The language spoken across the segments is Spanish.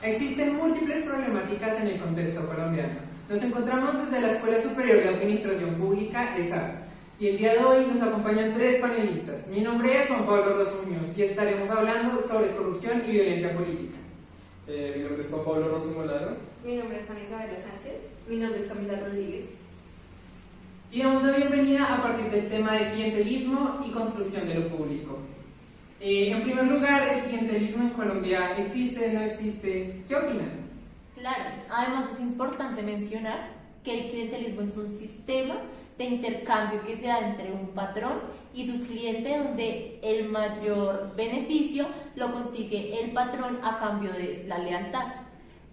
Existen múltiples problemáticas en el contexto colombiano. Nos encontramos desde la Escuela Superior de Administración Pública, ESAP, y el día de hoy nos acompañan tres panelistas. Mi nombre es Juan Pablo Rosso Muñoz y estaremos hablando sobre corrupción y violencia política. Mi nombre es Juan Pablo Rosso Molano. Mi nombre es Juan Isabela Sánchez. Mi nombre es Camila Rodríguez. Y damos la bienvenida a partir del tema de clientelismo y construcción de lo público. En primer lugar, ¿el clientelismo en Colombia existe, no existe? ¿Qué opinan? Claro, además es importante mencionar que el clientelismo es un sistema de intercambio que se da entre un patrón y su cliente, donde el mayor beneficio lo consigue el patrón a cambio de la lealtad.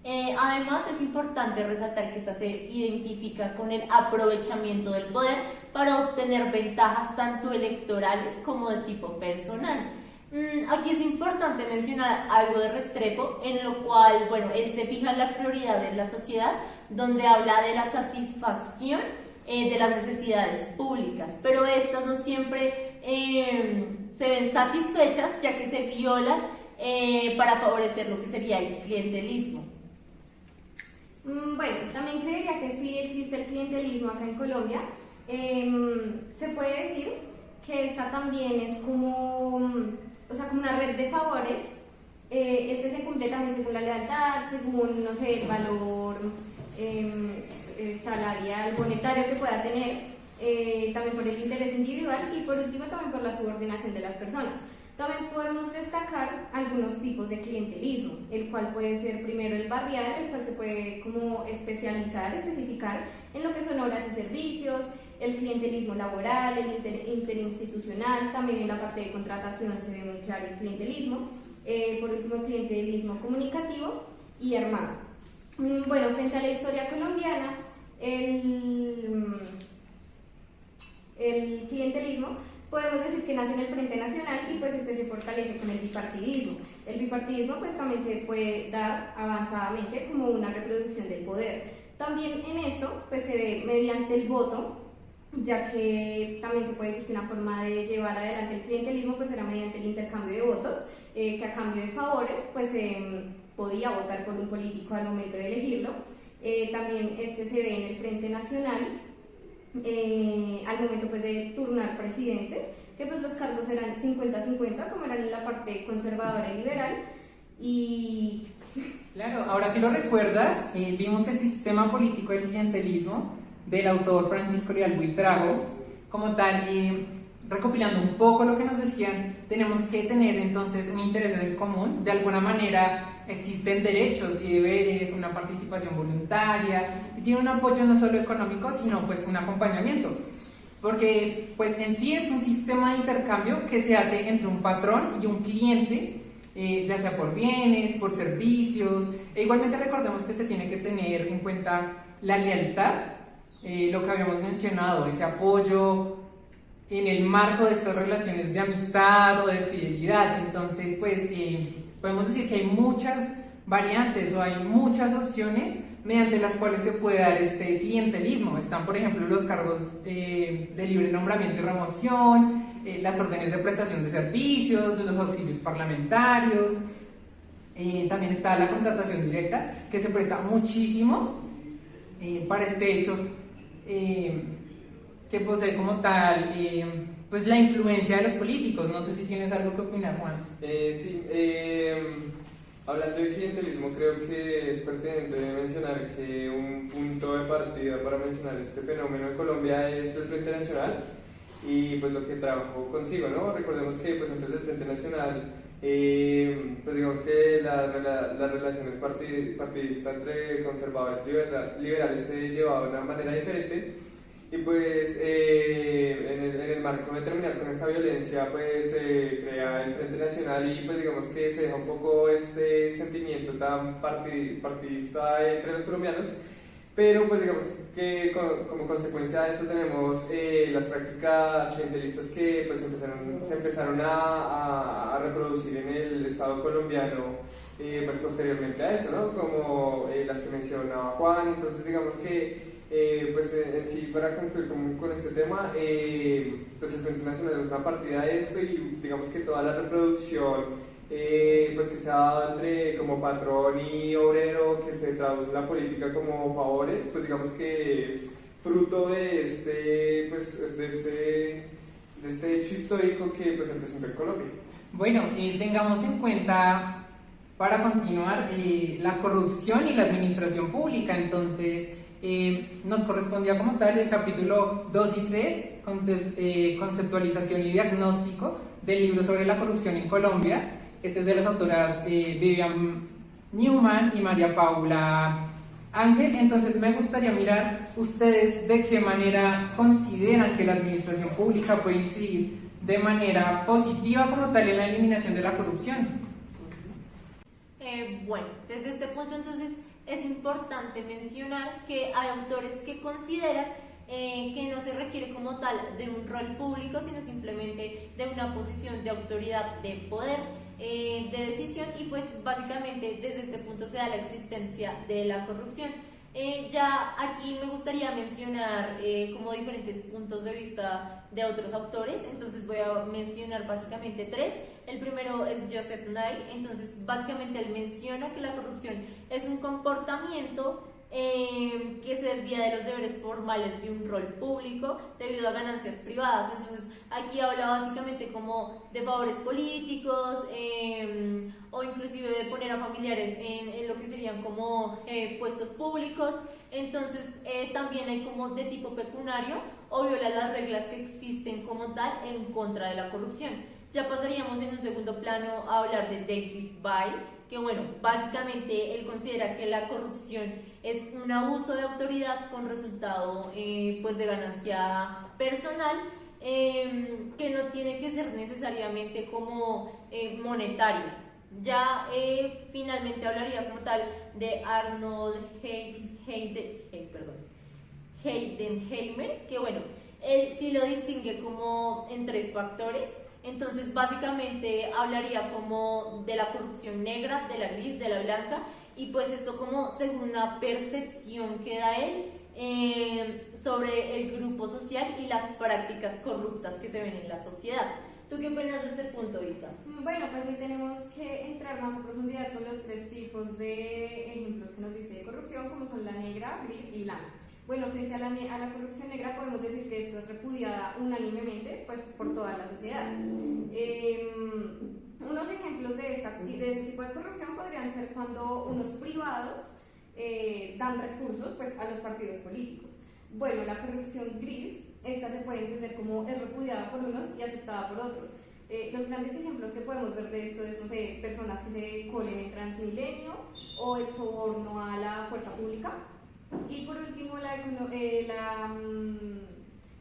Además es importante resaltar que esta se identifica con el aprovechamiento del poder para obtener ventajas tanto electorales como de tipo personal. Aquí es importante mencionar algo de Restrepo, en lo cual, él se fija en la prioridad de la sociedad, donde habla de la satisfacción de las necesidades públicas, pero estas no siempre se ven satisfechas, ya que se violan para favorecer lo que sería el clientelismo. Bueno, también creería que sí existe el clientelismo acá en Colombia. Se puede decir que esta también es como una red de favores. Este se cumple también según la lealtad, según, no sé, el valor salarial, monetario que pueda tener, también por el interés individual y por último también por la subordinación de las personas. También podemos destacar algunos tipos de clientelismo, el cual puede ser primero el barrial, el cual se puede como especificar en lo que son obras y servicios, el clientelismo laboral, el interinstitucional, también en la parte de contratación se ve muy claro el clientelismo, por último el clientelismo comunicativo y armado. Bueno, frente a la historia colombiana, el clientelismo podemos decir que nace en el Frente Nacional y pues este se fortalece con el bipartidismo. El bipartidismo pues también se puede dar avanzadamente como una reproducción del poder. También en esto pues se ve mediante el voto, ya que también se puede decir que una forma de llevar adelante el clientelismo pues era mediante el intercambio de votos, que a cambio de favores pues podía votar por un político al momento de elegirlo. También este se ve en el Frente Nacional, al momento pues de turnar presidentes, que pues los cargos eran 50-50 como eran en la parte conservadora y liberal. Y claro, ahora que lo recuerdas, vimos el sistema político del clientelismo del autor Francisco Leal Buitrago como tal, recopilando un poco lo que nos decían, tenemos que tener entonces un interés en común. De alguna manera existen derechos y deberes, una participación voluntaria, y tiene un apoyo no solo económico, sino pues un acompañamiento, porque pues en sí es un sistema de intercambio que se hace entre un patrón y un cliente, ya sea por bienes, por servicios, e igualmente recordemos que se tiene que tener en cuenta la lealtad, lo que habíamos mencionado, ese apoyo en el marco de estas relaciones de amistad o de fidelidad. Entonces pues podemos decir que hay muchas variantes o hay muchas opciones mediante las cuales se puede dar este clientelismo. Están, por ejemplo, los cargos de libre nombramiento y remoción, las órdenes de prestación de servicios, los auxilios parlamentarios. También está la contratación directa, que se presta muchísimo para este hecho, que posee como tal pues la influencia de los políticos. No sé si tienes algo que opinar, Juan. Sí, hablando de clientelismo, creo que es pertinente mencionar que un punto de partida para mencionar este fenómeno en Colombia es el Frente Nacional y pues lo que trabajó consigo, ¿no? Recordemos que pues antes del Frente Nacional, pues digamos que las relaciones partidistas entre conservadores y liberales se llevaban de una manera diferente. Y pues en el marco de terminar con esta violencia pues se crea el Frente Nacional y pues digamos que se deja un poco este sentimiento tan partidista entre los colombianos, pero pues digamos que como consecuencia de eso tenemos las prácticas clientelistas que pues se empezaron a reproducir en el Estado colombiano pues posteriormente a eso, ¿no? Como las que mencionaba Juan. Entonces digamos que pues en sí, para concluir con este tema, pues el Frente Nacional es una partida de esto y digamos que toda la reproducción pues que se ha dado entre como patrón y obrero, que se traduce en la política como favores, pues digamos que es fruto de este hecho histórico que pues se presentó en Colombia. Bueno, tengamos en cuenta, para continuar, la corrupción y la administración pública. Entonces, nos correspondía como tal el capítulo 2 y 3, conceptualización y diagnóstico del libro sobre la corrupción en Colombia. Este es de las autoras Vivian Newman y María Paula Ángel. Entonces, me gustaría mirar ustedes de qué manera consideran que la administración pública puede incidir de manera positiva como tal en la eliminación de la corrupción. Bueno, desde este punto entonces es importante mencionar que hay autores que consideran que no se requiere como tal de un rol público, sino simplemente de una posición de autoridad, de poder, de decisión, y pues básicamente desde este punto se da la existencia de la corrupción. Ya aquí me gustaría mencionar como diferentes puntos de vista de otros autores. Entonces voy a mencionar básicamente 3. El primero es Joseph Nye. Entonces básicamente él menciona que la corrupción es un comportamiento que se desvía de los deberes formales de un rol público debido a ganancias privadas. Entonces aquí habla básicamente como de favores políticos, o inclusive de poner a familiares en lo que serían como puestos públicos. Entonces también hay como de tipo pecuniario o viola las reglas que existen como tal en contra de la corrupción. Ya pasaríamos en un segundo plano a hablar de David Bay, que bueno, básicamente él considera que la corrupción es un abuso de autoridad con resultado pues de ganancia personal, que no tiene que ser necesariamente como monetaria. Ya finalmente hablaría como tal de Arnold Heidenheimer, que bueno, él sí lo distingue como en 3 factores. Entonces básicamente hablaría como de la corrupción negra, de la gris, de la blanca, y pues eso como según una percepción que da él sobre el grupo social y las prácticas corruptas que se ven en la sociedad. ¿Tú qué opinas de este punto, Isa? Bueno, pues ahí tenemos que entrar más a profundidad con los 3 tipos de ejemplos que nos dice de corrupción, como son la negra, gris y blanca. Bueno, frente a la corrupción negra podemos decir que esta es repudiada unánimemente pues, por toda la sociedad. Unos ejemplos de este tipo de corrupción podrían ser cuando unos privados dan recursos pues, a los partidos políticos. Bueno, la corrupción gris, esta se puede entender como es repudiada por unos y aceptada por otros. Los grandes ejemplos que podemos ver de esto es, no sé, personas que se colen en Transmilenio o el soborno a la fuerza pública. Y por último la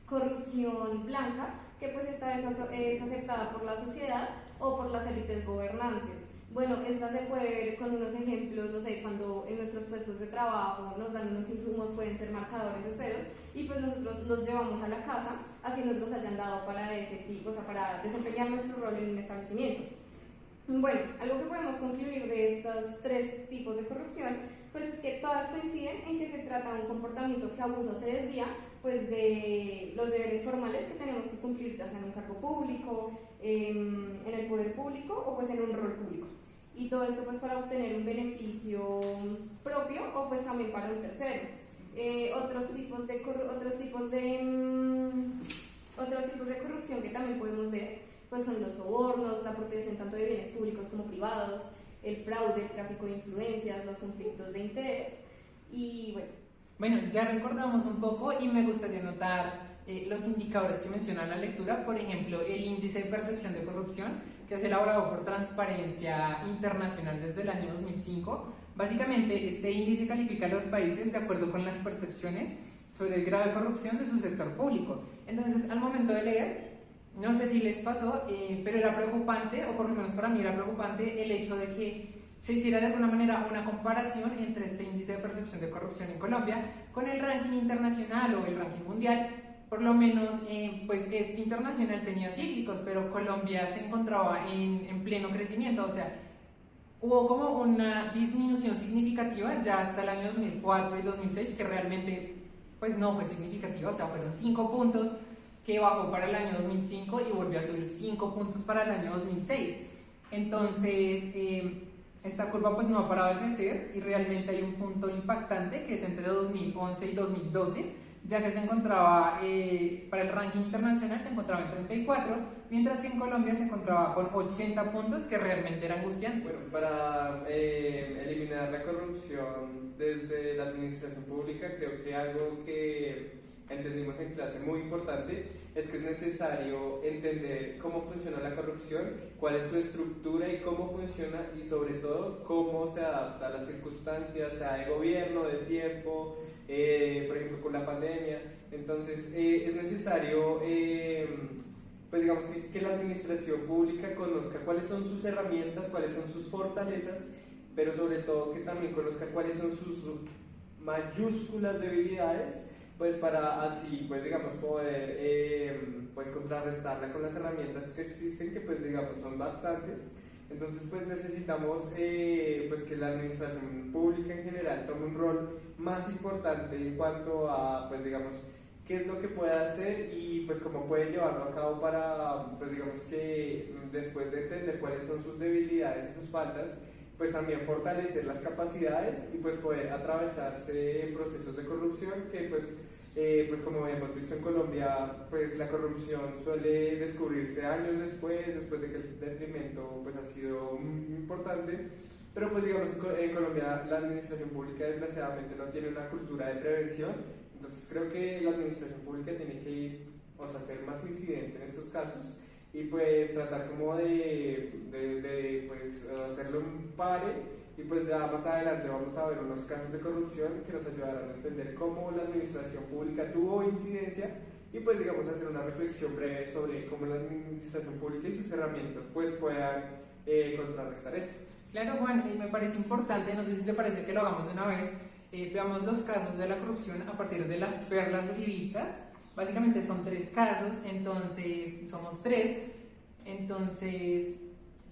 corrupción blanca, que pues esta es aceptada por la sociedad o por las élites gobernantes. Bueno, esta se puede ver con unos ejemplos, no sé, cuando en nuestros puestos de trabajo nos dan unos insumos, pueden ser marcadores esferos, y pues nosotros los llevamos a la casa, así nos los hayan dado para ese tipo, o sea, para desempeñar nuestro rol en un establecimiento. Bueno, algo que podemos concluir de estos 3 tipos de corrupción, pues es que todas coinciden en que se trata de un comportamiento que abusa o se desvía pues de los deberes formales que tenemos que cumplir, ya sea en un cargo público, en el poder público o pues en un rol público. Y todo esto pues para obtener un beneficio propio o pues también para un tercero. Otros tipos de corrupción que también podemos ver pues son los sobornos, la apropiación tanto de bienes públicos como privados, el fraude, el tráfico de influencias, los conflictos de interés y Bueno, ya recordamos un poco y me gustaría notar los indicadores que menciona la lectura. Por ejemplo, el índice de percepción de corrupción, que es elaborado por Transparencia Internacional desde el año 2005. Básicamente, este índice califica a los países de acuerdo con las percepciones sobre el grado de corrupción de su sector público. Entonces, al momento de leer, no sé si les pasó, pero era preocupante, o por lo menos para mí era preocupante, el hecho de que se hiciera de alguna manera una comparación entre este índice de percepción de corrupción en Colombia con el ranking internacional o el ranking mundial. Por lo menos, pues este internacional tenía cíclicos, pero Colombia se encontraba en pleno crecimiento, o sea, hubo como una disminución significativa ya hasta el año 2004 y 2006, que realmente pues no fue significativa, o sea, fueron 5 puntos que bajó para el año 2005 y volvió a subir 5 puntos para el año 2006. Entonces, esta curva pues no ha parado de crecer y realmente hay un punto impactante que es entre 2011 y 2012, ya que se encontraba, para el ranking internacional se encontraba en 34, mientras que en Colombia se encontraba con 80 puntos, que realmente era angustiante. Bueno, para eliminar la corrupción desde la administración pública, creo que algo que entendimos en clase muy importante es que es necesario entender cómo funciona la corrupción, cuál es su estructura y cómo funciona, y sobre todo cómo se adapta a las circunstancias, sea de gobierno, de tiempo, por ejemplo con la pandemia. Entonces es necesario pues digamos que la administración pública conozca cuáles son sus herramientas, cuáles son sus fortalezas, pero sobre todo que también conozca cuáles son sus mayúsculas debilidades, pues para así, pues digamos, poder pues contrarrestarla con las herramientas que existen, que pues digamos son bastantes. Entonces pues necesitamos pues que la administración pública en general tome un rol más importante en cuanto a, pues digamos, qué es lo que puede hacer y pues cómo puede llevarlo a cabo para, pues digamos que después de entender cuáles son sus debilidades y sus faltas, pues también fortalecer las capacidades y pues poder atravesarse procesos de corrupción que pues como hemos visto en Colombia, pues la corrupción suele descubrirse años después de que el detrimento pues ha sido muy importante, pero pues digamos en Colombia la administración pública desgraciadamente no tiene una cultura de prevención. Entonces creo que la administración pública tiene que ir, o sea, ser más incidente en estos casos y pues tratar como de pues hacerlo un pare, y pues ya más adelante vamos a ver unos casos de corrupción que nos ayudarán a entender cómo la administración pública tuvo incidencia y pues digamos hacer una reflexión breve sobre cómo la administración pública y sus herramientas pues puedan contrarrestar esto. Claro, Juan, me parece importante, no sé si te parece que lo hagamos de una vez. Veamos los casos de la corrupción a partir de las perlas uribistas. Básicamente son 3 casos, entonces somos 3, entonces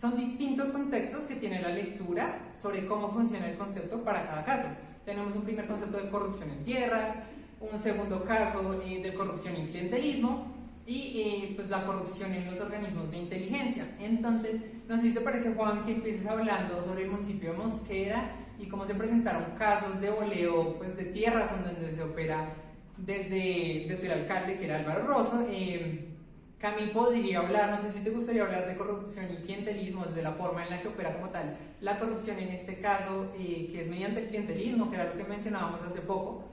son distintos contextos que tiene la lectura sobre cómo funciona el concepto para cada caso. Tenemos un primer concepto de corrupción en tierras, un segundo caso de corrupción en clientelismo y pues la corrupción en los organismos de inteligencia. Entonces, no sé si te parece, Juan, que empieces hablando sobre el municipio de Mosquera y cómo se presentaron casos de voleo pues, de tierras en donde se opera desde el alcalde, que era Álvaro Rosso. Cami podría hablar, no sé si te gustaría hablar de corrupción y clientelismo, desde la forma en la que opera como tal la corrupción en este caso, que es mediante el clientelismo, que era lo que mencionábamos hace poco.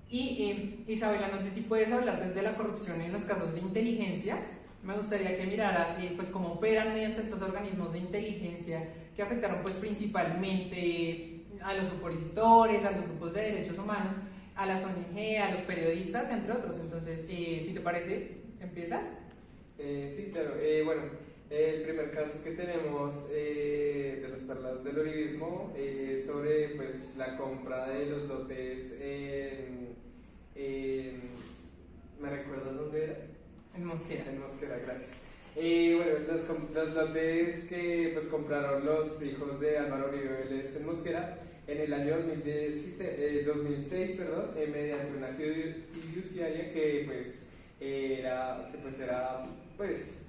Y Isabela, no sé si puedes hablar desde la corrupción en los casos de inteligencia. Me gustaría que miraras pues cómo operan mediante estos organismos de inteligencia que afectaron pues principalmente a los opositores, a los grupos de derechos humanos, a las ONG, a los periodistas, entre otros. Entonces, si te parece, empieza. Sí, claro. Bueno, el primer caso que tenemos de las perlas del uribismo sobre pues, la compra de los lotes ¿me recuerdas dónde era? En Mosquera. En Mosquera, gracias. Bueno, los lotes que pues, compraron los hijos de Álvaro Uribe Vélez en Mosquera en el año 2006, mediante una fiduciaria que era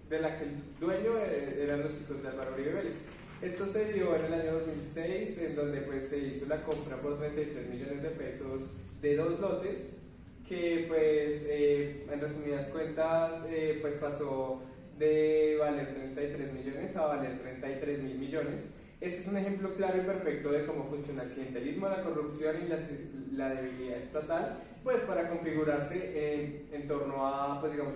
de la que el dueño eran los hijos de Álvaro Uribe Vélez. Esto se dio en el año 2006, en donde pues se hizo la compra por 33 millones de pesos de 2 lotes, que pues en resumidas cuentas pues pasó de valer 33 millones a valer 33 mil millones. Este es un ejemplo claro y perfecto de cómo funciona el clientelismo, la corrupción y la debilidad estatal, pues para configurarse en torno a, pues digamos,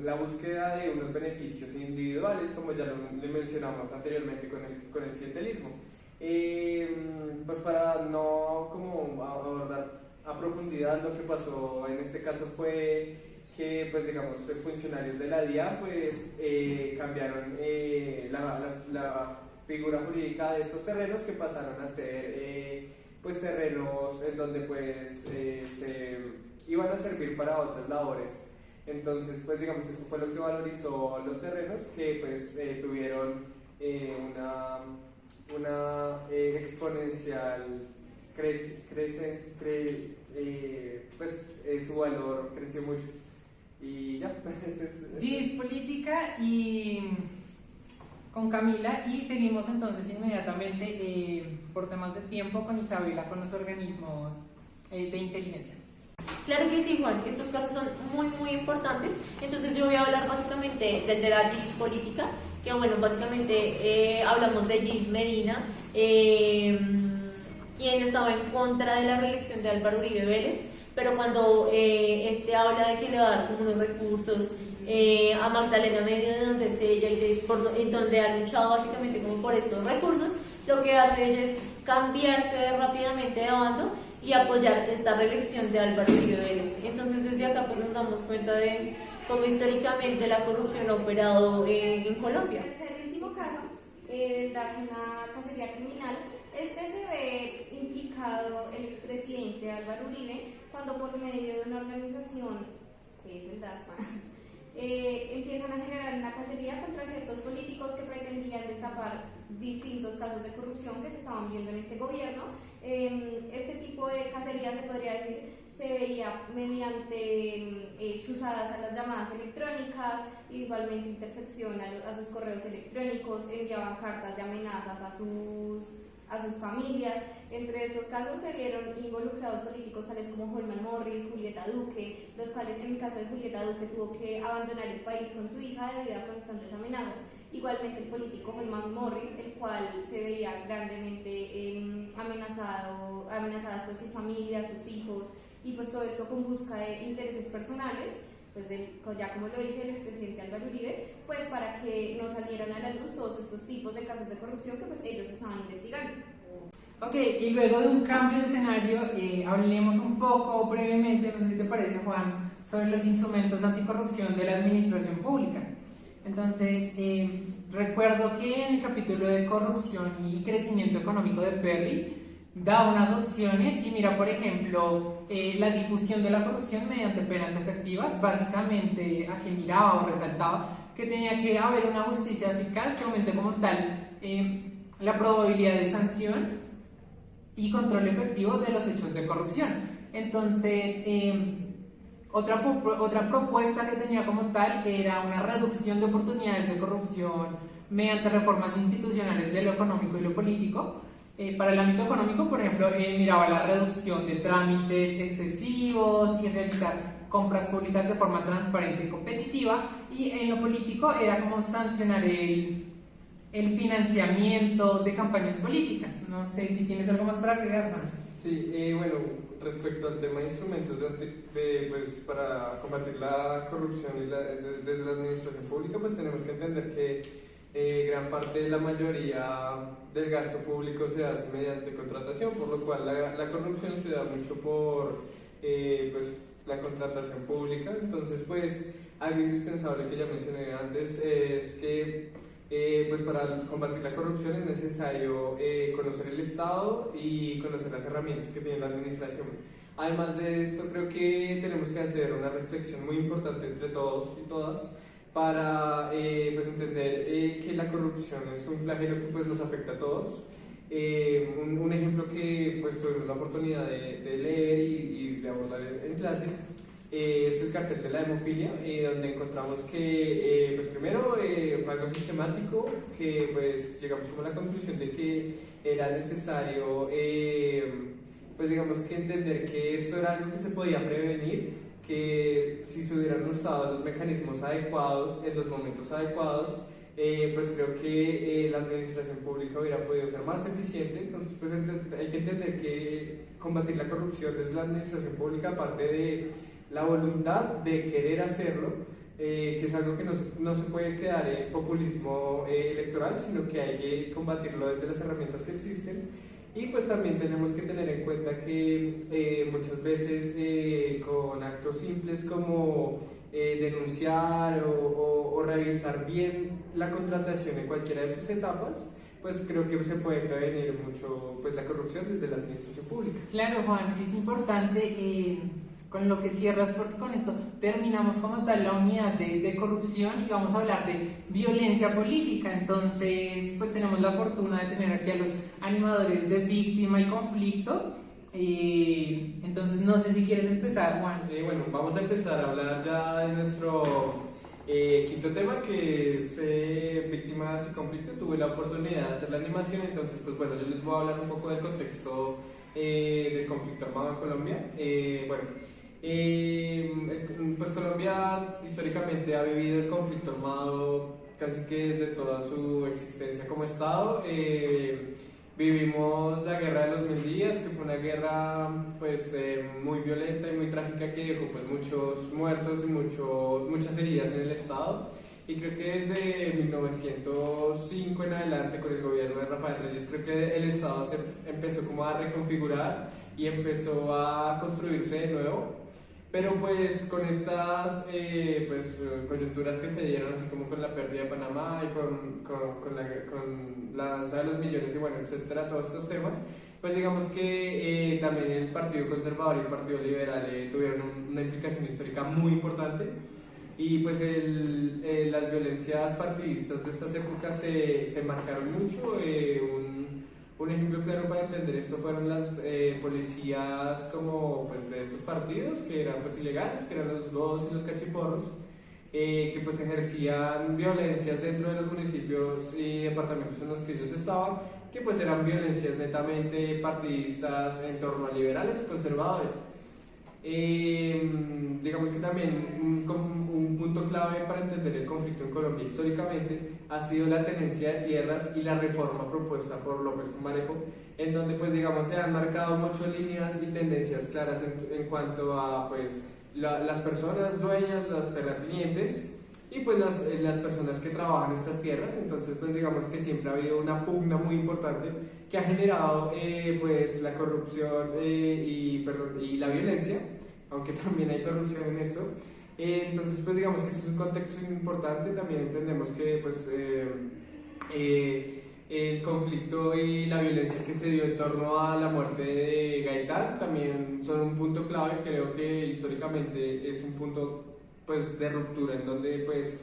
la búsqueda de unos beneficios individuales, como ya lo mencionamos anteriormente con el clientelismo. Pues para no como abordar a profundidad, lo que pasó en este caso fue que pues digamos funcionarios de la DIAN pues cambiaron la figura jurídica de estos terrenos, que pasaron a ser pues terrenos en donde pues se iban a servir para otras labores. Entonces pues digamos eso fue lo que valorizó los terrenos, que pues tuvieron una exponencial su valor creció mucho. Y ya, Gis Política y con Camila, y seguimos entonces inmediatamente por temas de tiempo con Isabela, con los organismos de inteligencia. Claro que sí, Juan, estos casos son muy importantes. Entonces yo voy a hablar básicamente del de la GIS política, que bueno, básicamente hablamos de Gis Medina, quien estaba en contra de la reelección de Álvaro Uribe Vélez, pero cuando habla de que le va a dar como unos recursos a Magdalena Medio, de donde es ella y en donde ha luchado básicamente como por estos recursos, lo que hace ella es cambiarse rápidamente de bando y apoyar esta reelección de Álvaro Uribe Vélez. Entonces desde acá pues nos damos cuenta de cómo históricamente la corrupción ha operado en Colombia. El último caso, de una cacería criminal, se ve implicado el expresidente Álvaro Uribe cuando por medio de una organización, que es el DASA, empiezan a generar una cacería contra ciertos políticos que pretendían destapar distintos casos de corrupción que se estaban viendo en este gobierno. Este tipo de cacería, se podría decir, se veía mediante chuzadas a las llamadas electrónicas, igualmente intercepción a sus correos electrónicos, enviaban cartas de amenazas a sus familias. Entre estos casos se vieron involucrados políticos tales como Holman Morris, Julieta Duque, los cuales en el caso de Julieta Duque tuvo que abandonar el país con su hija debido a constantes amenazas. Igualmente el político Holman Morris, el cual se veía grandemente amenazadas por su familia, sus hijos, y pues todo esto con busca de intereses personales, pues ya como lo dije, el expresidente Álvaro Uribe, pues para que no salieran a la luz todos estos tipos de casos de corrupción que pues ellos estaban investigando. Ok, y luego de un cambio de escenario, hablemos un poco brevemente, no sé si te parece, Juan, sobre los instrumentos anticorrupción de la administración pública. Entonces, recuerdo que en el capítulo de corrupción y crecimiento económico de Perry da unas opciones y mira, por ejemplo, la difusión de la corrupción mediante penas efectivas. Básicamente aquí miraba o resaltaba que tenía que haber una justicia eficaz que aumente como tal la probabilidad de sanción y control efectivo de los hechos de corrupción. Entonces, otra propuesta que tenía como tal era una reducción de oportunidades de corrupción mediante reformas institucionales de lo económico y lo político. Para el ámbito económico, por ejemplo, miraba la reducción de trámites excesivos y realizar compras públicas de forma transparente y competitiva, y en lo político era como sancionar el financiamiento de campañas políticas. No sé si tienes algo más para agregar, Juan. Sí, bueno, respecto al tema de instrumentos pues, para combatir la corrupción desde la administración pública, pues tenemos que entender que gran parte de la mayoría del gasto público se hace mediante contratación, por lo cual la corrupción se da mucho por pues, la contratación pública. Entonces, pues algo indispensable que ya mencioné antes es que pues para combatir la corrupción es necesario conocer el Estado y conocer las herramientas que tiene la administración. Además de esto, creo que tenemos que hacer una reflexión muy importante entre todos y todas para pues entender que la corrupción es un flagelo que pues nos afecta a todos. Un ejemplo que pues tuvimos la oportunidad de leer y de abordar en clase es el cartel de la hemofilia, donde encontramos que pues primero fue algo sistemático, que pues llegamos a la conclusión de que era necesario pues digamos que entender que esto era algo que se podía prevenir, que si se hubieran usado los mecanismos adecuados en los momentos adecuados, pues creo que la administración pública hubiera podido ser más eficiente. Entonces pues hay que entender que combatir la corrupción desde la administración pública, aparte de la voluntad de querer hacerlo, que es algo que no se puede quedar en populismo electoral, sino que hay que combatirlo desde las herramientas que existen. Y pues también tenemos que tener en cuenta que muchas veces con actos simples como denunciar o revisar bien la contratación en cualquiera de sus etapas, pues creo que se puede prevenir mucho pues la corrupción desde la administración pública. Claro, Juan, es importante con lo que cierras, porque con esto terminamos como tal la unidad de corrupción y vamos a hablar de violencia política. Entonces, pues tenemos la fortuna de tener aquí a los animadores de Víctima y Conflicto, Entonces no sé si quieres empezar, Juan. Bueno, vamos a empezar a hablar ya de nuestro quinto tema, que es víctimas y conflicto. Tuve la oportunidad de hacer la animación, entonces pues bueno, yo les voy a hablar un poco del contexto del conflicto armado en Colombia. Pues Colombia históricamente ha vivido el conflicto armado casi que desde toda su existencia como Estado. Vivimos la guerra de los 1000 días, que fue una guerra pues muy violenta y muy trágica, que dejó pues muchos muertos y muchas heridas en el Estado. Y creo que desde 1905 en adelante, con el gobierno de Rafael Reyes, creo que el Estado se empezó como a reconfigurar y empezó a construirse de nuevo. Pero pues con estas coyunturas que se dieron, así como con la pérdida de Panamá y con la danza de los millones y bueno, etcétera, todos estos temas, pues digamos que también el Partido Conservador y el Partido Liberal tuvieron una implicación histórica muy importante. Y pues las violencias partidistas de estas épocas se marcaron mucho. Un ejemplo claro para entender esto fueron las policías como pues de estos partidos, que eran pues ilegales, que eran los godos y los cachiporros, que pues ejercían violencias dentro de los municipios y departamentos en los que ellos estaban, que pues eran violencias netamente partidistas en torno a liberales, conservadores. Digamos que también un punto clave para entender el conflicto en Colombia históricamente ha sido la tenencia de tierras y la reforma propuesta por López Pumarejo, en donde pues digamos se han marcado muchas líneas y tendencias claras en cuanto a pues las personas dueñas, los terratenientes y pues las personas que trabajan estas tierras. Entonces pues digamos que siempre ha habido una pugna muy importante que ha generado pues la corrupción y la violencia, aunque también hay corrupción en esto. Entonces pues digamos que este es un contexto importante. También entendemos que pues el conflicto y la violencia que se dio en torno a la muerte de Gaitán también son un punto clave. Creo que históricamente es un punto pues de ruptura, en donde pues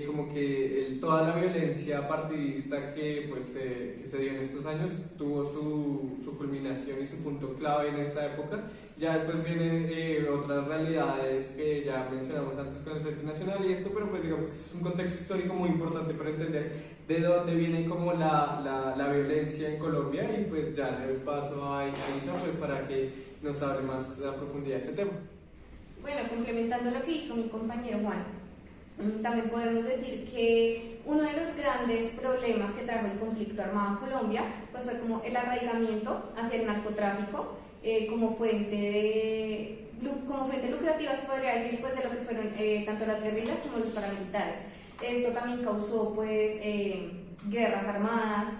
como que toda la violencia partidista que se dio en estos años tuvo su culminación y su punto clave en esta época. Ya después vienen otras realidades que ya mencionamos antes con el Frente Nacional y esto, pero pues digamos que es un contexto histórico muy importante para entender de dónde viene como la violencia en Colombia. Y pues ya le doy paso a Isa pues para que nos hable más a profundidad este tema. Bueno, complementando lo que dijo mi compañero Juan, también podemos decir que uno de los grandes problemas que trajo el conflicto armado a Colombia pues fue como el arraigamiento hacia el narcotráfico como fuente lucrativa, se podría decir, pues de lo que fueron tanto las guerrillas como los paramilitares. Esto también causó pues guerras armadas,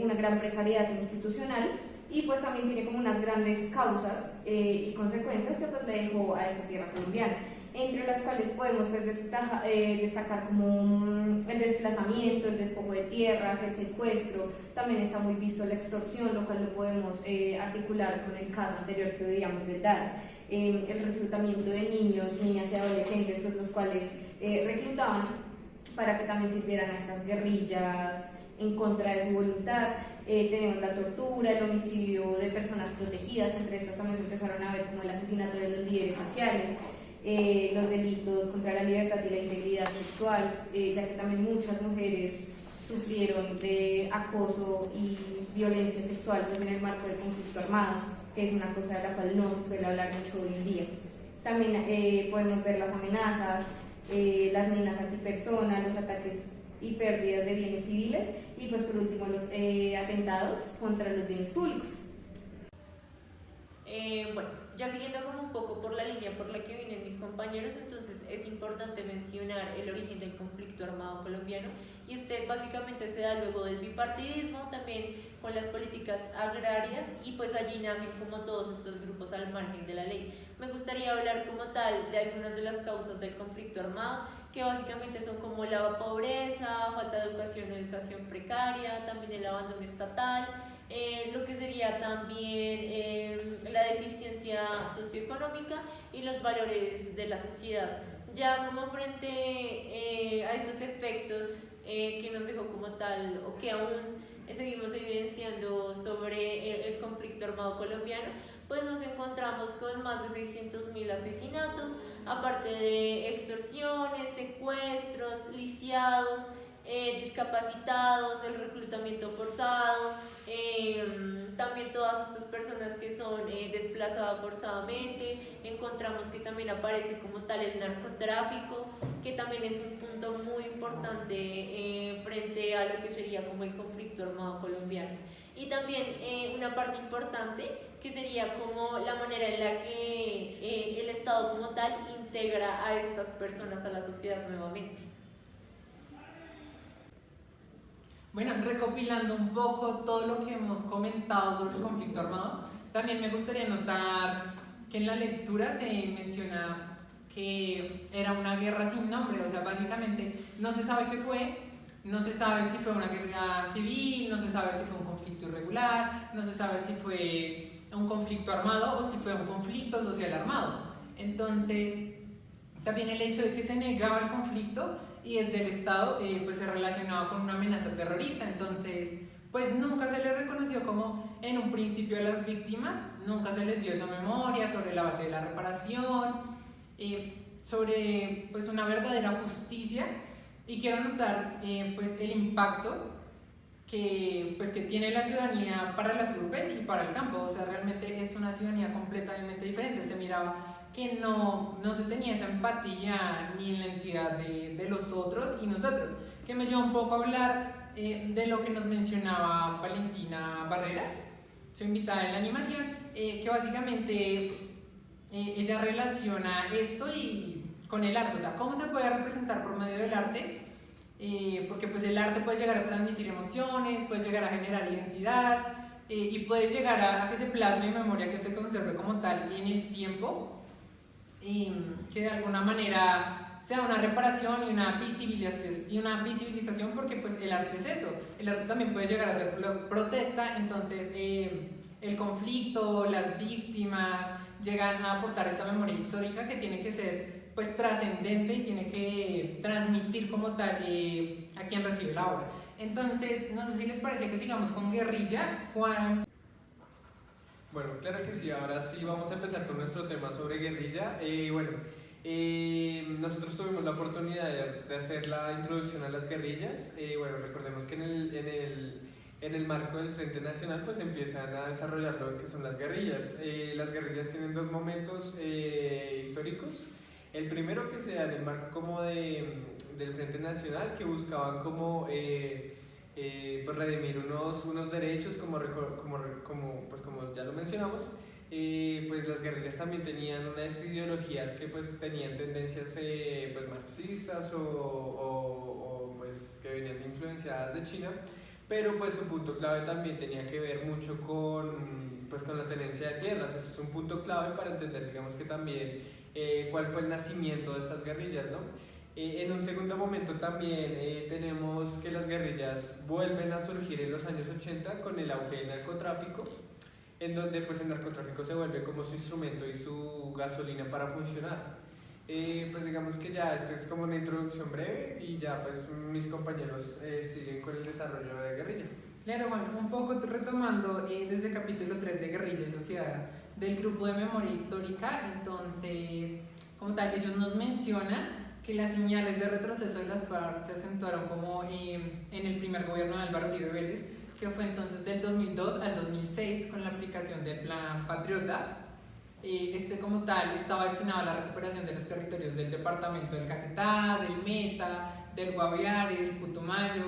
una gran precariedad institucional, y pues también tiene como unas grandes causas y consecuencias que pues le dejó a esta tierra colombiana, entre las cuales podemos pues destacar como el desplazamiento, el despojo de tierras, el secuestro. También está muy visto la extorsión, lo cual lo podemos articular con el caso anterior que veíamos de DAS, el reclutamiento de niños, niñas y adolescentes, pues los cuales reclutaban para que también sirvieran a estas guerrillas en contra de su voluntad. Tenemos la tortura, el homicidio de personas protegidas, entre estas también se empezaron a ver como el asesinato de los líderes sociales, los delitos contra la libertad y la integridad sexual, ya que también muchas mujeres sufrieron de acoso y violencia sexual pues, en el marco del conflicto armado, que es una cosa de la cual no se suele hablar mucho hoy en día. También podemos ver las amenazas, las minas antipersonas, los ataques y pérdidas de bienes civiles, y pues por último los atentados contra los bienes públicos. Bueno, ya siguiendo como un poco por la línea por la que vienen mis compañeros, entonces es importante mencionar el origen del conflicto armado colombiano, y este básicamente se da luego del bipartidismo, también con las políticas agrarias, y pues allí nacen como todos estos grupos al margen de la ley. Me gustaría hablar como tal de algunas de las causas del conflicto armado, que básicamente son como la pobreza, falta de educación precaria, también el abandono estatal, lo que sería también la deficiencia socioeconómica y los valores de la sociedad. Ya como frente a estos efectos que nos dejó como tal, o que aún seguimos evidenciando sobre el conflicto armado colombiano, pues nos encontramos con más de 600.000 asesinatos, aparte de extorsiones, secuestros, lisiados, discapacitados, el reclutamiento forzado, también todas estas personas que son desplazadas forzadamente. Encontramos que también aparece como tal el narcotráfico, que también es un punto muy importante frente a lo que sería como el conflicto armado colombiano. Y también una parte importante que sería como la manera en la que el Estado como tal integra a estas personas a la sociedad nuevamente. Bueno, recopilando un poco todo lo que hemos comentado sobre el conflicto armado, también me gustaría notar que en la lectura se menciona que era una guerra sin nombre, o sea, básicamente no se sabe qué fue, no se sabe si fue una guerra civil, no se sabe si fue un conflicto irregular, no se sabe si fue un conflicto armado o si fue un conflicto social armado. Entonces, también el hecho de que se negaba el conflicto y desde el Estado pues se relacionaba con una amenaza terrorista, entonces pues nunca se le reconoció como en un principio a las víctimas, nunca se les dio esa memoria sobre la base de la reparación, sobre pues una verdadera justicia. Y quiero notar pues el impacto que tiene la ciudadanía para las urbes y para el campo, o sea, realmente es una ciudadanía completamente diferente. Se miraba que no se tenía esa empatía ni en la entidad de los otros y nosotros, que me lleva un poco a hablar de lo que nos mencionaba Valentina Barrera, su invitada en la animación, que básicamente ella relaciona esto y con el arte, o sea, cómo se puede representar por medio del arte, porque pues el arte puede llegar a transmitir emociones, puede llegar a generar identidad y puede llegar a que se plasme en memoria, que se conserve como tal en el tiempo, que de alguna manera sea una reparación y una visibilización, porque pues el arte es eso, el arte también puede llegar a ser protesta, entonces el conflicto, las víctimas llegan a aportar esta memoria histórica que tiene que ser pues trascendente y tiene que transmitir como tal a quien recibe la obra. Entonces, no sé si les parece que sigamos con Guerrilla, Juan. Bueno, claro que sí, ahora sí vamos a empezar con nuestro tema sobre guerrilla. Nosotros tuvimos la oportunidad de hacer la introducción a las guerrillas. Recordemos que en el marco del Frente Nacional pues empiezan a desarrollar lo que son las guerrillas. Las guerrillas tienen dos momentos históricos. El primero que se da en el marco como del Frente Nacional, que buscaban como pues redimir unos derechos como ya lo mencionamos. Pues las guerrillas también tenían unas ideologías que pues tenían tendencias pues marxistas o pues que venían influenciadas de China, pero pues un punto clave también tenía que ver mucho con la tenencia de tierras. Ese es un punto clave para entender, digamos, que también cuál fue el nacimiento de estas guerrillas, ¿no? En un segundo momento también tenemos que las guerrillas vuelven a surgir en los años 80 con el auge del narcotráfico, en donde pues el narcotráfico se vuelve como su instrumento y su gasolina para funcionar. Pues digamos que ya esta es como una introducción breve y ya pues mis compañeros siguen con el desarrollo de guerrilla. Claro, bueno, un poco retomando desde el capítulo 3 de Guerrilla y Sociedad del grupo de memoria histórica, entonces, como tal, ellos nos mencionan que las señales de retroceso de las FARC se acentuaron como en el primer gobierno de Álvaro Uribe Vélez, que fue entonces del 2002 al 2006 con la aplicación del Plan Patriota. Este como tal estaba destinado a la recuperación de los territorios del departamento del Caquetá, del Meta, del Guaviare, del Putumayo,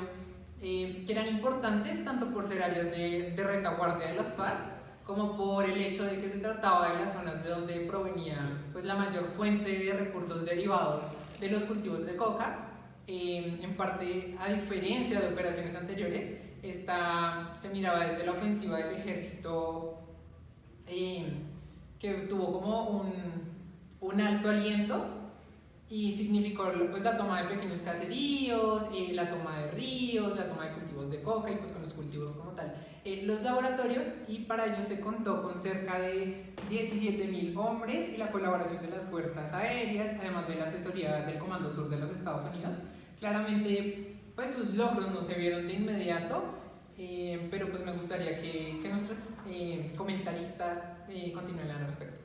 que eran importantes tanto por ser áreas de retaguardia de las FARC, como por el hecho de que se trataba de las zonas de donde provenía pues, la mayor fuente de recursos derivados de los cultivos de coca. En parte, a diferencia de operaciones anteriores, esta se miraba desde la ofensiva del ejército, que tuvo como un alto aliento y significó pues, la toma de pequeños caseríos, la toma de ríos, la toma de cultivos de coca y pues con los cultivos como tal, los laboratorios, y para ello se contó con cerca de 17.000 hombres y la colaboración de las fuerzas aéreas, además de la asesoría del Comando Sur de los Estados Unidos. Claramente pues sus logros no se vieron de inmediato, pero pues me gustaría que nuestros comentaristas continúen al respecto.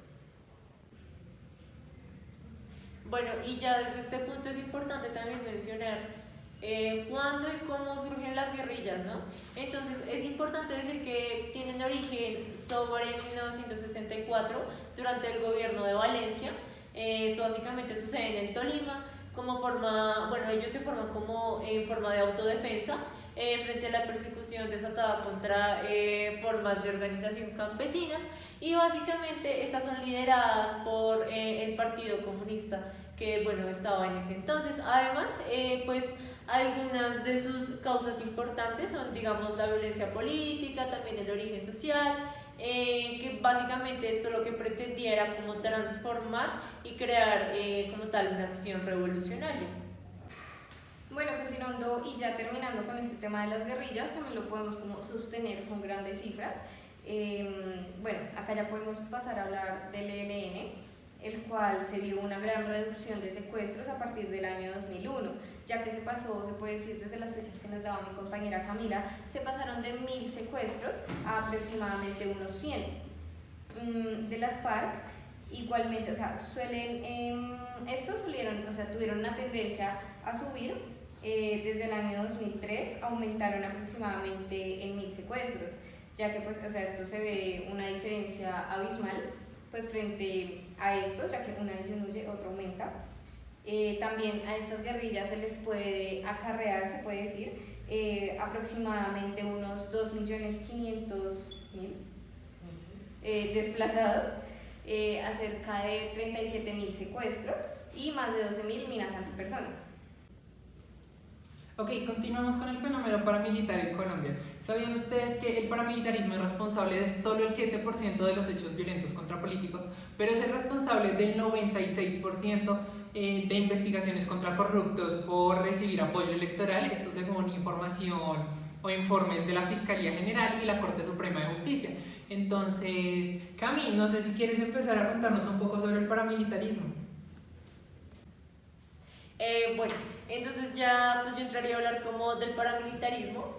Bueno, y ya desde este punto es importante también mencionar cuándo y cómo surgen las guerrillas, ¿no? Entonces es importante decir que tienen origen sobre 1964 durante el gobierno de Valencia. Esto básicamente sucede en el Tolima, como forma, bueno, ellos se forman como en forma de autodefensa frente a la persecución desatada contra formas de organización campesina, y básicamente estas son lideradas por el Partido Comunista, que bueno, estaba en ese entonces. Además, pues algunas de sus causas importantes son, digamos, la violencia política, también el origen social, que básicamente esto lo que pretendía era como transformar y crear como tal una acción revolucionaria. Bueno, continuando y ya terminando con este tema de las guerrillas, también lo podemos como sostener con grandes cifras. Bueno, acá ya podemos pasar a hablar del ELN, el cual se vio una gran reducción de secuestros a partir del año 2001, ya que se pasó, se puede decir desde las fechas que nos daba mi compañera Camila, se pasaron de 1000 secuestros a aproximadamente unos 100 de las FARC. Igualmente, o sea, tuvieron una tendencia a subir. Desde el año 2003 aumentaron aproximadamente en 1000 secuestros, ya que pues, o sea, esto se ve una diferencia abismal pues frente a esto, ya que una disminuye, otra aumenta. También a estas guerrillas se les puede acarrear, se puede decir, aproximadamente unos 2.500.000 desplazados, a cerca de 37.000 secuestros y más de 12.000 minas antipersona. Ok, continuamos con el fenómeno paramilitar en Colombia. ¿Sabían ustedes que el paramilitarismo es responsable de solo el 7% de los hechos violentos contra políticos, pero es el responsable del 96% de investigaciones contra corruptos por recibir apoyo electoral? Esto según información o informes de la Fiscalía General y la Corte Suprema de Justicia. Entonces, Cami, no sé si quieres empezar a contarnos un poco sobre el paramilitarismo. Bueno, entonces ya pues yo entraría a hablar como del paramilitarismo.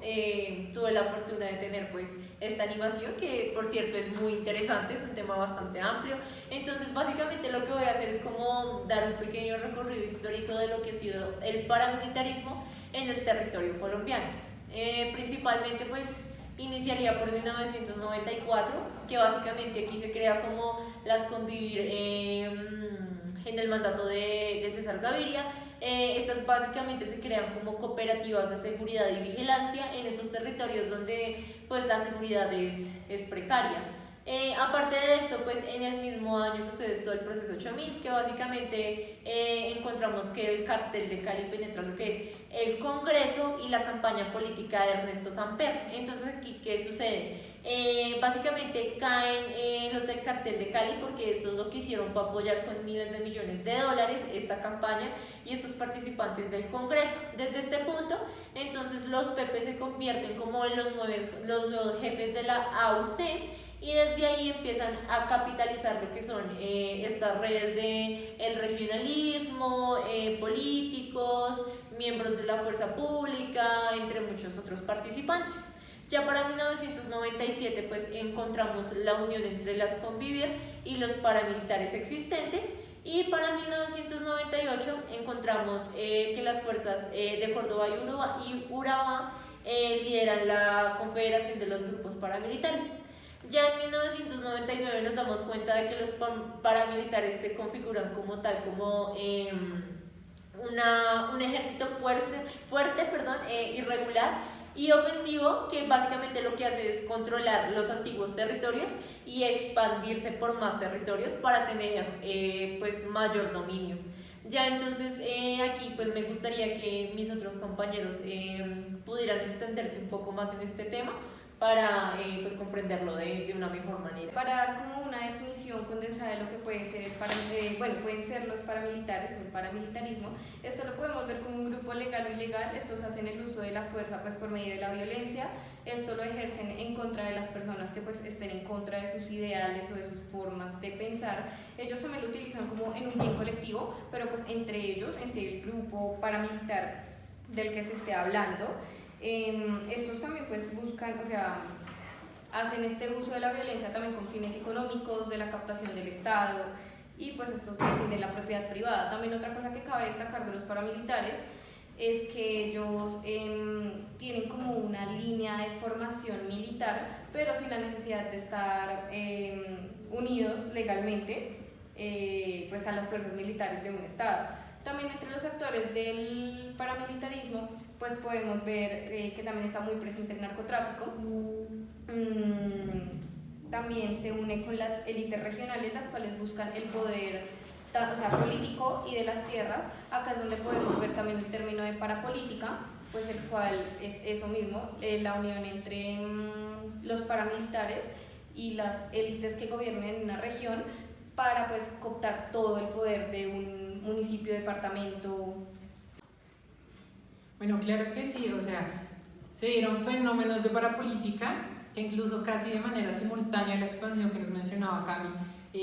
Tuve la fortuna de tener pues esta animación, que por cierto es muy interesante, es un tema bastante amplio. Entonces básicamente lo que voy a hacer es como dar un pequeño recorrido histórico de lo que ha sido el paramilitarismo en el territorio colombiano. Principalmente pues iniciaría por 1994, que básicamente aquí se crea como las Convivir en el mandato de César Gaviria. Estas básicamente se crean como cooperativas de seguridad y vigilancia en estos territorios donde pues la seguridad es precaria. Aparte de esto, pues en el mismo año sucede todo el proceso 8000, que básicamente encontramos que el cartel de Cali penetra lo que es el Congreso y la campaña política de Ernesto Samper. Entonces aquí, ¿qué sucede? Básicamente caen los del cartel de Cali, porque eso es lo que hicieron, fue apoyar con miles de millones de dólares esta campaña y estos participantes del Congreso. Desde este punto, entonces los PP se convierten como en los nuevos jefes de la AUC, y desde ahí empiezan a capitalizar lo que son estas redes de el regionalismo, políticos, miembros de la fuerza pública, entre muchos otros participantes. Ya para 1997 pues encontramos la unión entre las Convivir y los paramilitares existentes, y para 1998 encontramos que las fuerzas de Córdoba y Urabá lideran la Confederación de los Grupos Paramilitares. Ya en 1999 nos damos cuenta de que los paramilitares se configuran como tal, como un ejército fuerte, irregular y ofensivo, que básicamente lo que hace es controlar los antiguos territorios y expandirse por más territorios para tener pues mayor dominio. Ya entonces aquí pues me gustaría que mis otros compañeros pudieran extenderse un poco más en este tema para pues comprenderlo de una mejor manera. Para dar como una definición condensada de lo que puede ser pueden ser los paramilitares o el paramilitarismo, esto lo podemos ver como un grupo legal o ilegal. Estos hacen el uso de la fuerza pues por medio de la violencia. Esto lo ejercen en contra de las personas que pues estén en contra de sus ideales o de sus formas de pensar. Ellos también lo utilizan como en un bien colectivo, pero pues entre ellos, entre el grupo paramilitar del que se esté hablando, estos también pues buscan, o sea, hacen este uso de la violencia también con fines económicos, de la captación del Estado, y pues estos defienden la propiedad privada. También otra cosa que cabe destacar de los paramilitares es que ellos tienen como una línea de formación militar, pero sin la necesidad de estar unidos legalmente pues a las fuerzas militares de un Estado. También entre los actores del paramilitarismo pues podemos ver que también está muy presente el narcotráfico. También se une con las élites regionales, las cuales buscan el poder, o sea, político y de las tierras. Acá es donde podemos ver también el término de parapolítica, pues el cual es eso mismo, la unión entre los paramilitares y las élites que gobiernan en una región para pues cooptar todo el poder de un municipio, departamento. Bueno, claro que sí, o sea, se dieron fenómenos de parapolítica que incluso casi de manera simultánea a la expansión que nos mencionaba Cami,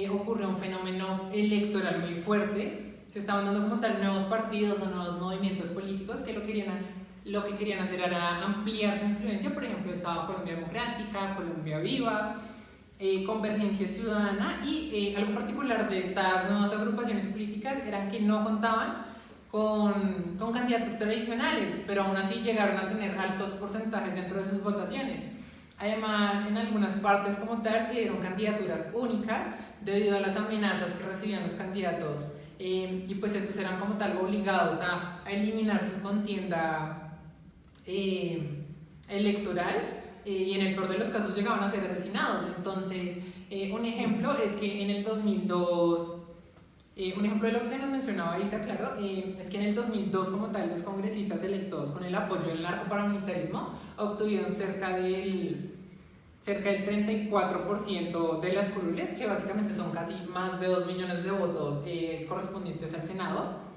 ocurrió un fenómeno electoral muy fuerte. Se estaban dando como tal nuevos partidos o nuevos movimientos políticos que lo que querían hacer era ampliar su influencia. Por ejemplo, estaba Colombia Democrática, Colombia Viva, Convergencia Ciudadana, y algo particular de estas nuevas agrupaciones políticas eran que no contaban con candidatos tradicionales, pero aún así llegaron a tener altos porcentajes dentro de sus votaciones. Además, en algunas partes como tal se dieron candidaturas únicas debido a las amenazas que recibían los candidatos, y pues estos eran como tal obligados a eliminar su contienda electoral, y en el peor de los casos llegaban a ser asesinados. Entonces, un ejemplo es que en el 2002, un ejemplo de lo que nos mencionaba Isa, claro, es que en el 2002 como tal los congresistas electos con el apoyo del narcoparamilitarismo obtuvieron cerca del 34% de las curules, que básicamente son casi más de 2 millones de votos correspondientes al Senado,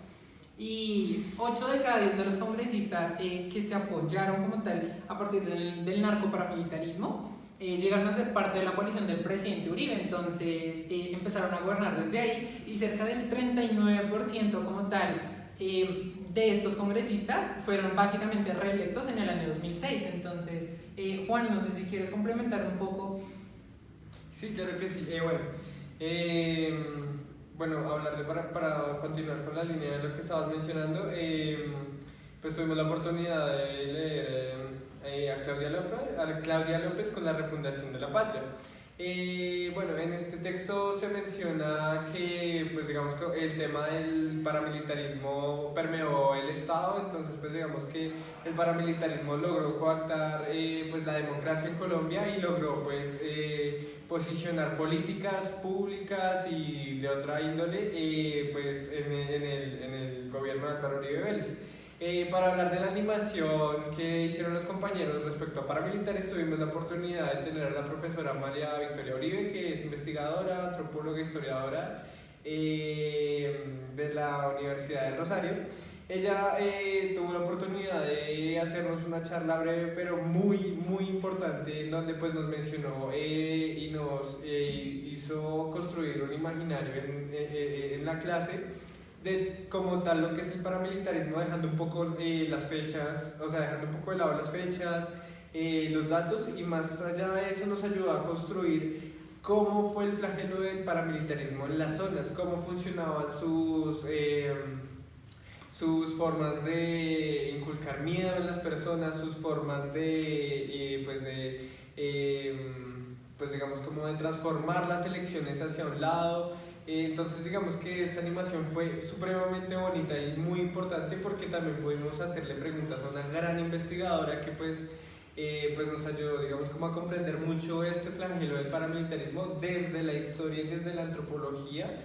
y 8 de cada 10 de los congresistas que se apoyaron como tal a partir del narcoparamilitarismo llegaron a ser parte de la coalición del presidente Uribe. Entonces empezaron a gobernar desde ahí, y cerca del 39% como tal de estos congresistas fueron básicamente reelectos en el año 2006. Entonces, Juan, no sé si quieres complementar un poco. Sí, claro que sí. Bueno, hablarle para continuar con la línea de lo que estabas mencionando, pues tuvimos la oportunidad de leer a Claudia López con la refundación de la patria. Bueno, en este texto se menciona que, pues digamos que el tema del paramilitarismo permeó el Estado. Entonces pues digamos que el paramilitarismo logró coactar pues la democracia en Colombia, y logró pues posicionar políticas públicas y de otra índole pues en el gobierno de Álvaro Uribe Vélez. Para hablar de la animación que hicieron los compañeros respecto a paramilitares, tuvimos la oportunidad de tener a la profesora María Victoria Uribe, que es investigadora, antropóloga, historiadora de la Universidad del Rosario. Ella tuvo la oportunidad de hacernos una charla breve pero muy importante, donde pues nos mencionó y nos hizo construir un imaginario en la clase de como tal lo que es el paramilitarismo, dejando un poco las fechas, o sea, dejando un poco de lado las fechas, los datos, y más allá de eso nos ayudó a construir cómo fue el flagelo del paramilitarismo en las zonas, cómo funcionaban sus formas de inculcar miedo en las personas, sus formas pues digamos como de transformar las elecciones hacia un lado. Entonces digamos que esta animación fue supremamente bonita y muy importante, porque también pudimos hacerle preguntas a una gran investigadora que pues nos ayudó, digamos, como a comprender mucho este flagelo del paramilitarismo desde la historia y desde la antropología,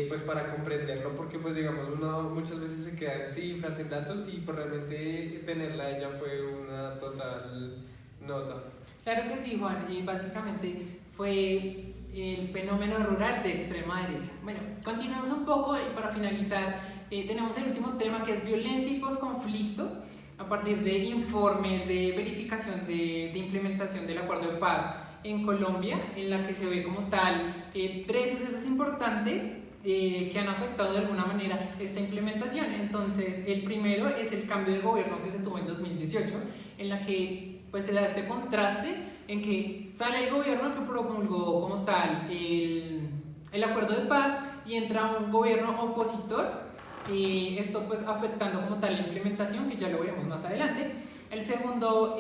pues para comprenderlo, porque pues digamos uno muchas veces se queda en cifras, en datos, y pues realmente tenerla a ella fue una total nota. Claro que sí, Juan, y básicamente fue el fenómeno rural de extrema derecha. Bueno, continuemos un poco, y para finalizar tenemos el último tema, que es violencia y posconflicto, a partir de informes de verificación de implementación del acuerdo de paz en Colombia, en la que se ve como tal 3 sucesos importantes que han afectado de alguna manera esta implementación. Entonces, el primero es el cambio de gobierno que se tuvo en 2018, en la que pues se da este contraste en que sale el gobierno que promulgó como tal el acuerdo de paz y entra un gobierno opositor, y esto pues afectando como tal la implementación, que ya lo veremos más adelante. El segundo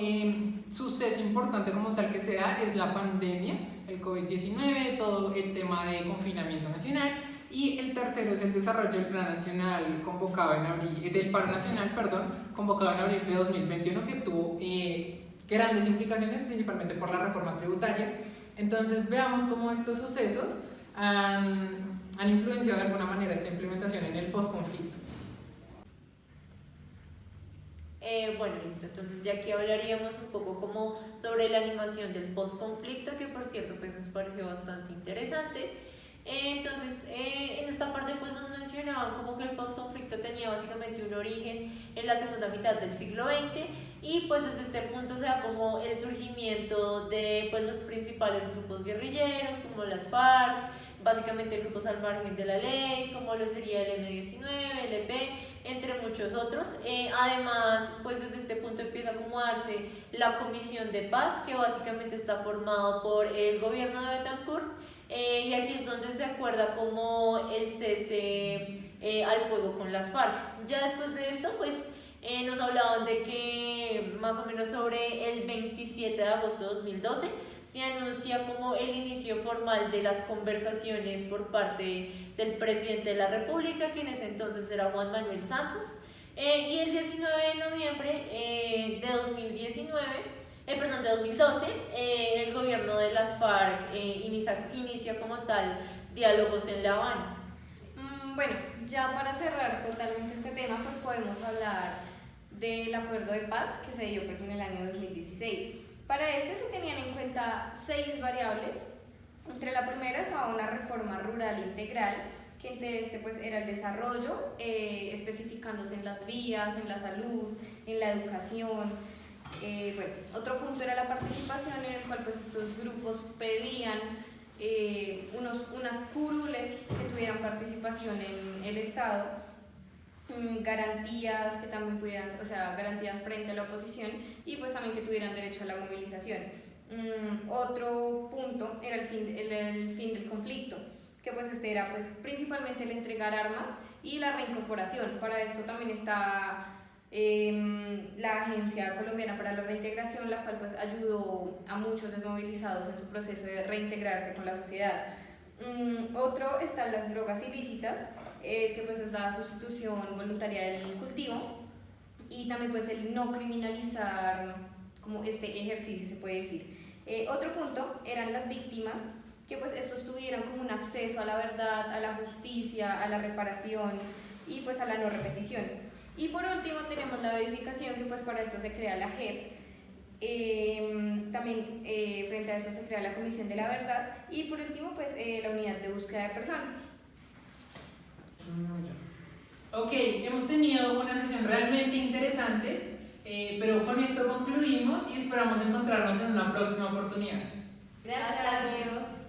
suceso importante como tal que se da es la pandemia, el COVID-19, todo el tema de confinamiento nacional. Y el tercero es el desarrollo del plan nacional convocado en abril, del paro nacional, perdón, convocado en abril de 2021, que tuvo grandes implicaciones, principalmente por la reforma tributaria. Entonces veamos cómo estos sucesos han influenciado de alguna manera esta implementación en el postconflicto. Bueno, listo. Entonces ya aquí hablaríamos un poco como sobre la animación del postconflicto, que por cierto pues nos pareció bastante interesante. Entonces, en esta parte pues nos mencionaban como que el postconflicto tenía básicamente un origen en la segunda mitad del siglo XX, y pues desde este punto se da como el surgimiento de pues los principales grupos guerrilleros como las FARC, básicamente grupos al margen de la ley, como lo sería el M-19, el EP, entre muchos otros. Además, pues desde este punto empieza a acomodarse la Comisión de Paz, que básicamente está formado por el gobierno de Betancourt, y aquí es donde se acuerda como el cese al fuego con las FARC. Ya después de esto, pues nos hablaban de que más o menos sobre el 27 de agosto de 2012 se anuncia como el inicio formal de las conversaciones por parte del presidente de la República, que en ese entonces era Juan Manuel Santos, y el 19 de noviembre de 2012, el gobierno de las FARC inicia como tal diálogos en La Habana. Bueno, ya para cerrar totalmente este tema, pues podemos hablar del acuerdo de paz que se dio pues en el año 2016. Para este se tenían en cuenta 6 variables. Entre la primera estaba una reforma rural integral, que entre este pues era el desarrollo, especificándose en las vías, en la salud, en la educación. Bueno, otro punto era la participación, en el cual pues estos grupos pedían unas curules que tuvieran participación en el Estado, garantías que también pudieran, o sea, garantías frente a la oposición, y pues también que tuvieran derecho a la movilización. Otro punto era el fin del conflicto, que pues este era pues principalmente el entregar armas y la reincorporación. Para esto también está la Agencia Colombiana para la Reintegración, la cual pues ayudó a muchos desmovilizados en su proceso de reintegrarse con la sociedad. Otro están las drogas ilícitas, que pues es la sustitución voluntaria del cultivo, y también pues el no criminalizar como este ejercicio, se puede decir. Otro punto eran las víctimas, que pues estos tuvieran como un acceso a la verdad, a la justicia, a la reparación y pues a la no repetición. Y por último tenemos la verificación, que pues para esto se crea la JEP. También frente a eso se crea la Comisión de la Verdad, y por último pues la Unidad de Búsqueda de Personas. Ok, hemos tenido una sesión realmente interesante, pero con esto concluimos y esperamos encontrarnos en una próxima oportunidad. Gracias. Hasta luego.